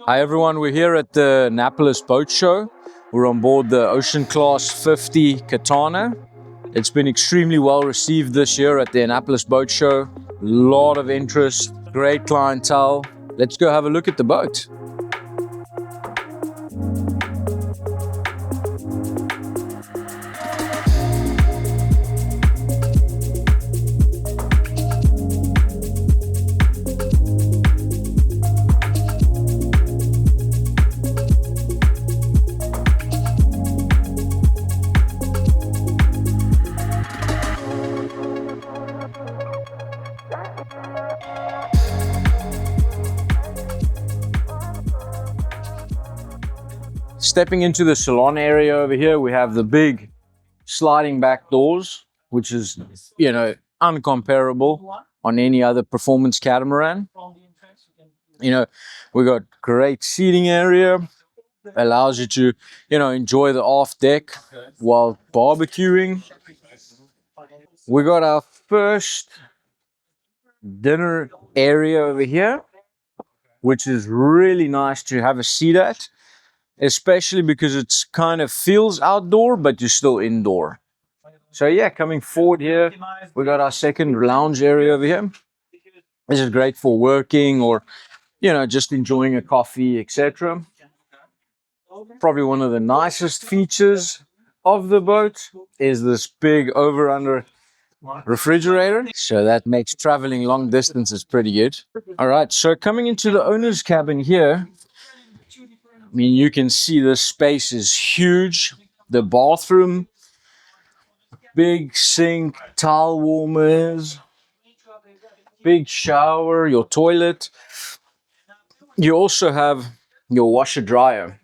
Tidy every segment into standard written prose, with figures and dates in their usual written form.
Hi everyone, we're here at the Annapolis boat show. We're on board the Ocean Class 50 Catana. It's been extremely well received this year at the Annapolis boat show. A lot of interest, great clientele. Let's go have a look at the boat. Stepping into the salon area over here, we have the big sliding back doors, which is, uncomparable on any other performance catamaran. We got great seating area, allows you to, enjoy the aft deck while barbecuing. We got our first dinner area over here, which is really nice to have a seat at, especially because it's kind of feels outdoor, but you're still indoor. So yeah, coming forward here, we got our second lounge area over here. This is great for working or, just enjoying a coffee, etc. Probably one of the nicest features of the boat is this big over-under refrigerator. So that makes traveling long distances pretty good. All right, so coming into the owner's cabin here, you can see the space is huge. The bathroom, big sink, towel warmers, big shower, your toilet. You also have your washer dryer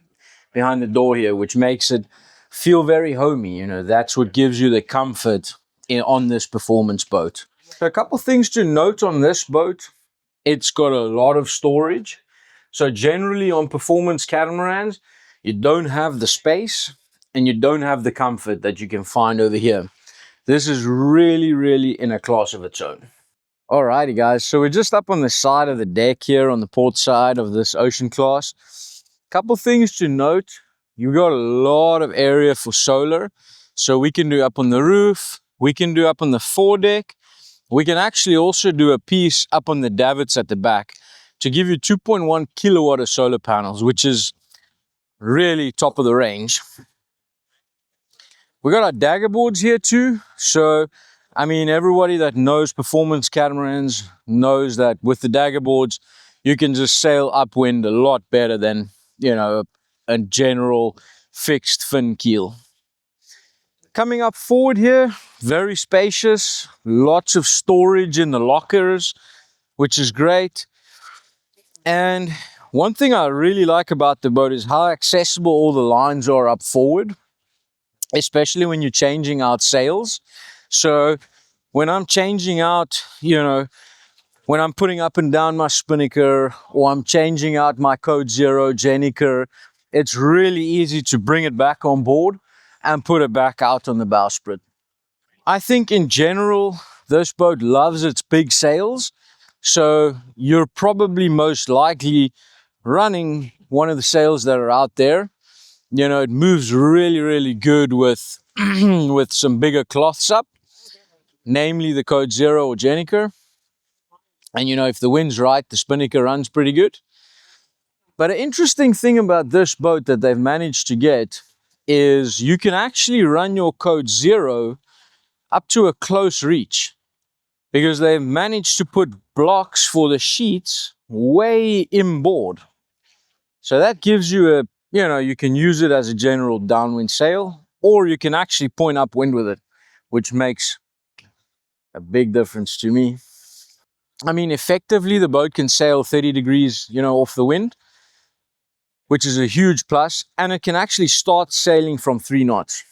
behind the door here, which makes it feel very homey. That's what gives you the comfort on this performance boat. So a couple things to note on this boat. It's got a lot of storage. So generally on performance catamarans, you don't have the space and you don't have the comfort that you can find over here. This is really, really in a class of its own. Alrighty guys, so we're just up on the side of the deck here on the port side of this Ocean Class. Couple things to note. You got a lot of area for solar. So we can do up on the roof, we can do up on the foredeck. We can actually also do a piece up on the davits at the back to give you 2.1 kilowatt of solar panels, which is really top of the range. We got our Daggerboards here too. So, everybody that knows performance catamarans knows that with the Daggerboards, you can just sail upwind a lot better than, a general fixed fin keel. Coming up forward here, very spacious, lots of storage in the lockers, which is great. And one thing I really like about the boat is how accessible all the lines are up forward, especially when you're changing out sails. So when I'm changing out, when I'm putting up and down my spinnaker or I'm changing out my Code Zero Jenniker, it's really easy to bring it back on board and put it back out on the bowsprit. I think in general, this boat loves its big sails. So you're probably most likely running one of the sails that are out there. It moves really, really good with, with some bigger cloths up, namely the Code Zero or Jenniker. And if the wind's right, the spinnaker runs pretty good. But an interesting thing about this boat that they've managed to get is you can actually run your Code Zero up to a close reach, because they've managed to put blocks for the sheets way inboard. So that gives you you can use it as a general downwind sail, or you can actually point upwind with it, which makes a big difference to me. Effectively, the boat can sail 30 degrees, off the wind, which is a huge plus, and it can actually start sailing from 3 knots.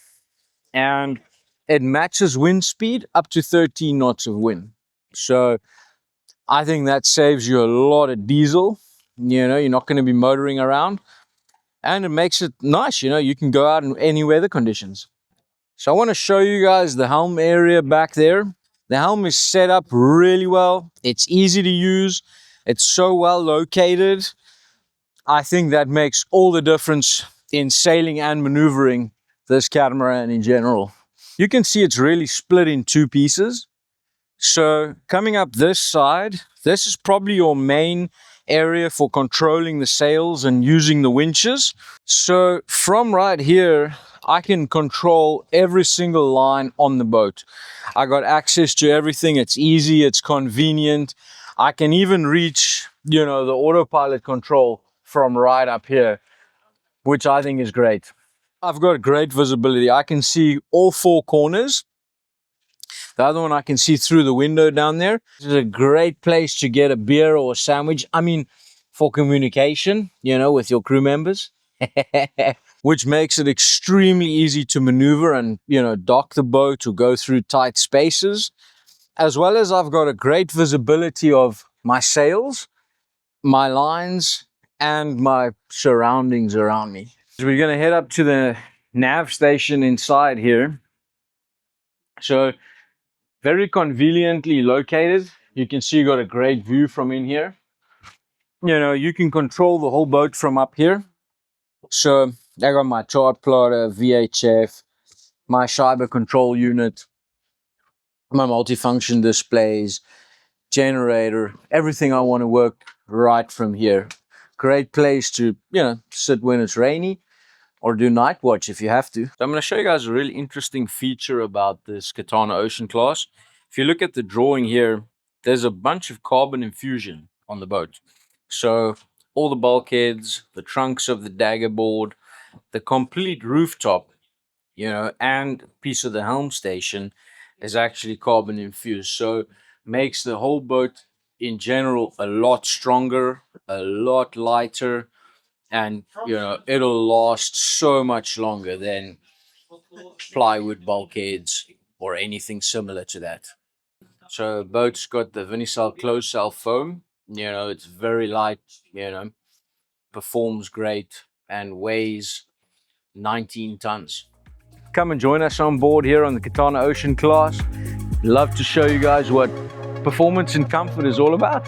And it matches wind speed up to 13 knots of wind. So I think that saves you a lot of diesel. You're not going to be motoring around, and it makes it nice. You can go out in any weather conditions. So I want to show you guys the helm area back there. The helm is set up really well. It's easy to use. It's so well located. I think that makes all the difference in sailing and maneuvering this catamaran in general. You can see it's really split in two pieces. So coming up this side, this is probably your main area for controlling the sails and using the winches. So from right here, I can control every single line on the boat. I got access to everything. It's easy, it's convenient. I can even reach, the autopilot control from right up here, which I think is great. I've got great visibility. I can see all four corners. The other one I can see through the window down there. This is a great place to get a beer or a sandwich. I mean, for communication, with your crew members. Which makes it extremely easy to maneuver and, dock the boat or go through tight spaces. As well as I've got a great visibility of my sails, my lines, and my surroundings around me. So we're going to head up to the nav station inside here. So very conveniently located. You can see you got a great view from in here. You can control the whole boat from up here. So I got my chart plotter, VHF, my Scheibe control unit, my multifunction displays, generator, everything I want to work right from here. Great place to, sit when it's rainy or do night watch if you have to. So I'm going to show you guys a really interesting feature about this Catana Ocean class. If you look at the drawing here, there's a bunch of carbon infusion on the boat. So all the bulkheads, the trunks of the Daggerboard, the complete rooftop, and piece of the helm station is actually carbon infused. So makes the whole boat in general a lot stronger, a lot lighter, and it'll last so much longer than plywood bulkheads or anything similar to that. So boat's got the Vinicel closed cell foam. It's very light, performs great and weighs 19 tons. Come and join us on board here on the Catana Ocean class. Love to show you guys what performance and comfort is all about.